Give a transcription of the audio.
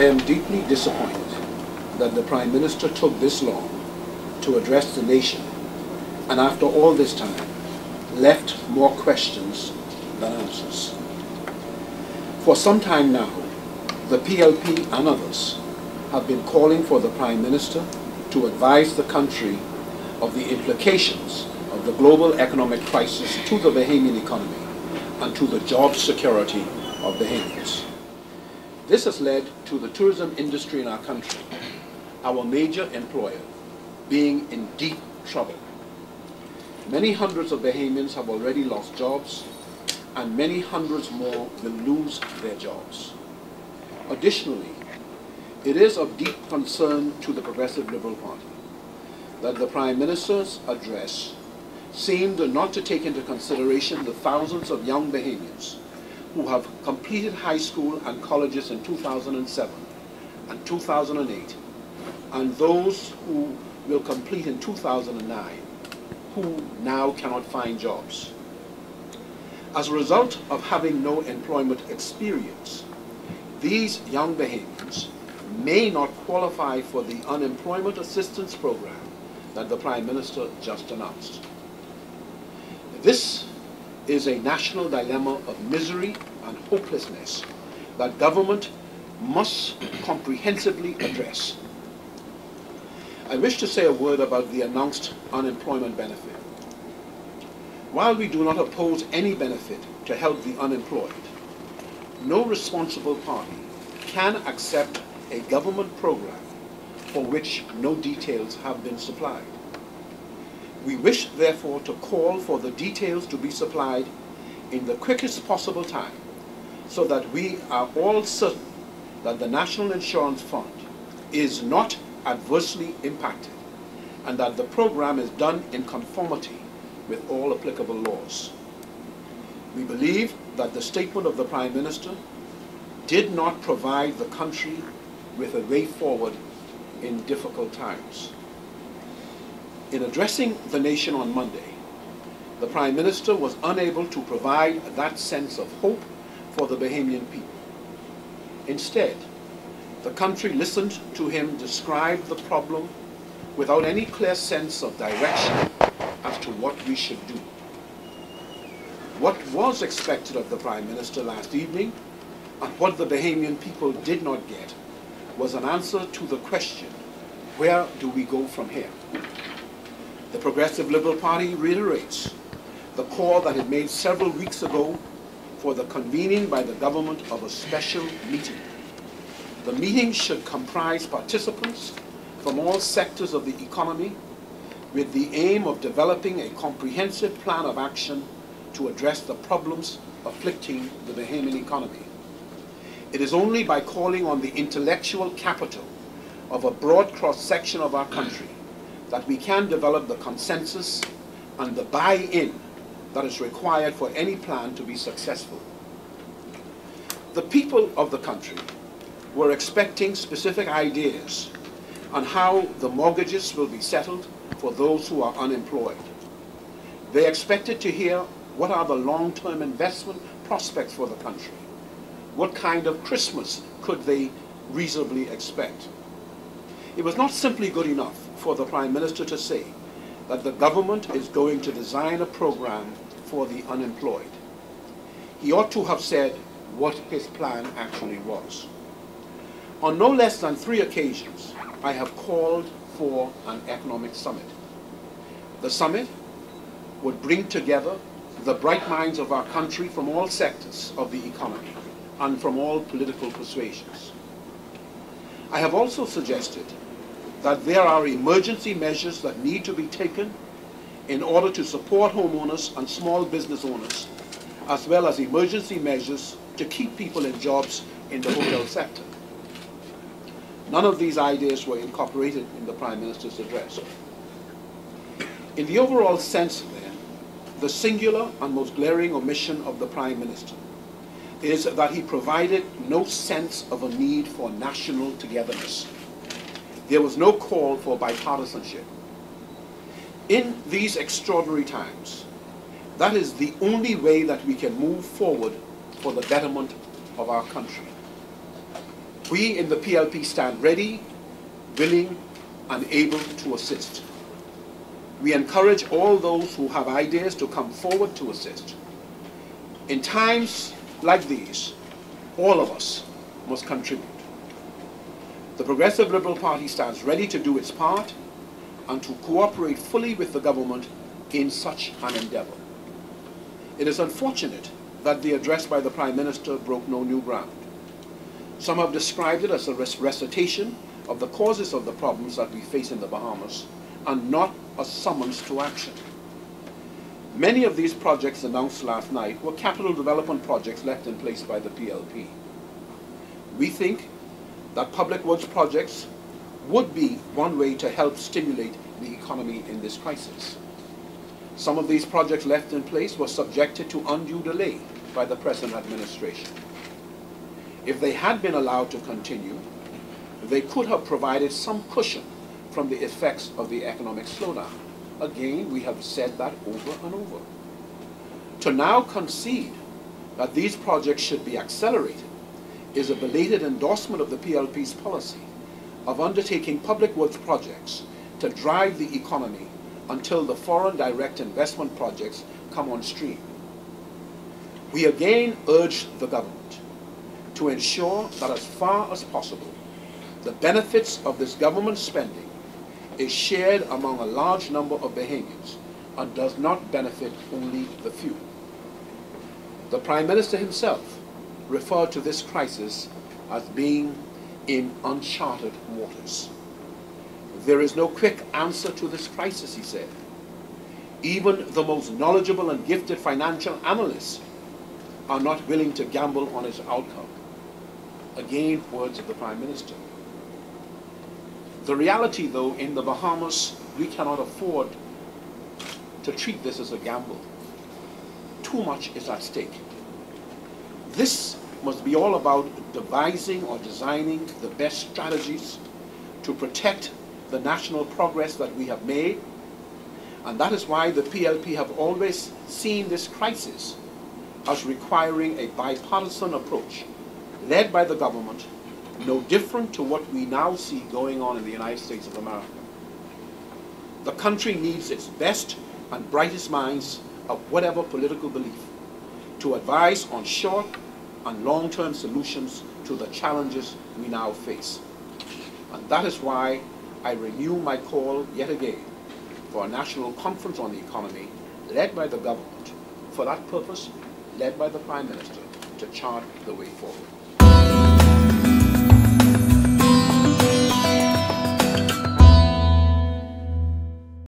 I am deeply disappointed that the Prime Minister took this long to address the nation, and after all this time, left more questions than answers. For some time now, the PLP and others have been calling for the Prime Minister to advise the country of the implications of the global economic crisis to the Bahamian economy and to the job security of Bahamians. This has led to the tourism industry in our country, our major employer, being in deep trouble. Many hundreds of Bahamians have already lost jobs, and many hundreds more will lose their jobs. Additionally, it is of deep concern to the Progressive Liberal Party that the Prime Minister's address seemed not to take into consideration the thousands of young Bahamians who have completed high school and colleges in 2007 and 2008, and those who will complete in 2009, who now cannot find jobs. As a result of having no employment experience, these young Bahamians may not qualify for the unemployment assistance program that the Prime Minister just announced. This is a national dilemma of misery and hopelessness that government must comprehensively address. I wish to say a word about the announced unemployment benefit. While we do not oppose any benefit to help the unemployed, no responsible party can accept a government program for which no details have been supplied. We wish, therefore, to call for the details to be supplied in the quickest possible time so that we are all certain that the National Insurance Fund is not adversely impacted and that the program is done in conformity with all applicable laws. We believe that the statement of the Prime Minister did not provide the country with a way forward in difficult times. In addressing the nation on Monday, the Prime Minister was unable to provide that sense of hope for the Bahamian people. Instead, the country listened to him describe the problem without any clear sense of direction as to what we should do. What was expected of the Prime Minister last evening, and what the Bahamian people did not get, was an answer to the question, where do we go from here? The Progressive Liberal Party reiterates the call that it made several weeks ago for the convening by the government of a special meeting. The meeting should comprise participants from all sectors of the economy with the aim of developing a comprehensive plan of action to address the problems afflicting the Bahamian economy. It is only by calling on the intellectual capital of a broad cross-section of our country that we can develop the consensus and the buy-in that is required for any plan to be successful. The people of the country were expecting specific ideas on how the mortgages will be settled for those who are unemployed. They expected to hear what are the long-term investment prospects for the country. What kind of Christmas could they reasonably expect? It was not simply good enough for the Prime Minister to say that the government is going to design a program for the unemployed. He ought to have said what his plan actually was. On no less than 3 occasions, I have called for an economic summit. The summit would bring together the bright minds of our country from all sectors of the economy and from all political persuasions. I have also suggested that there are emergency measures that need to be taken in order to support homeowners and small business owners, as well as emergency measures to keep people in jobs in the hotel sector. None of these ideas were incorporated in the Prime Minister's address. In the overall sense, then, the singular and most glaring omission of the Prime Minister is that he provided no sense of a need for national togetherness. There was no call for bipartisanship. In these extraordinary times, that is the only way that we can move forward for the betterment of our country. We in the PLP stand ready, willing, and able to assist. We encourage all those who have ideas to come forward to assist. In times like these, all of us must contribute. The Progressive Liberal Party stands ready to do its part and to cooperate fully with the government in such an endeavour. It is unfortunate that the address by the Prime Minister broke no new ground. Some have described it as a recitation of the causes of the problems that we face in the Bahamas and not a summons to action. Many of these projects announced last night were capital development projects left in place by the PLP. We think that public works projects would be one way to help stimulate the economy in this crisis. Some of these projects left in place were subjected to undue delay by the present administration. If they had been allowed to continue, they could have provided some cushion from the effects of the economic slowdown. Again, we have said that over and over. To now concede that these projects should be accelerated is a belated endorsement of the PLP's policy of undertaking public works projects to drive the economy until the foreign direct investment projects come on stream. We again urge the government to ensure that as far as possible, the benefits of this government spending is shared among a large number of Bahamians and does not benefit only the few. The Prime Minister himself referred to this crisis as being in uncharted waters. There is no quick answer to this crisis, he said. Even the most knowledgeable and gifted financial analysts are not willing to gamble on its outcome. Again, words of the Prime Minister. The reality, though, in the Bahamas, we cannot afford to treat this as a gamble. Too much is at stake. This must be all about devising or designing the best strategies to protect the national progress that we have made. And that is why the PLP have always seen this crisis as requiring a bipartisan approach led by the government, no different to what we now see going on in the United States of America. The country needs its best and brightest minds of whatever political belief to advise on short and long-term solutions to the challenges we now face. And that is why I renew my call yet again for a national conference on the economy led by the government, for that purpose, led by the Prime Minister, to chart the way forward.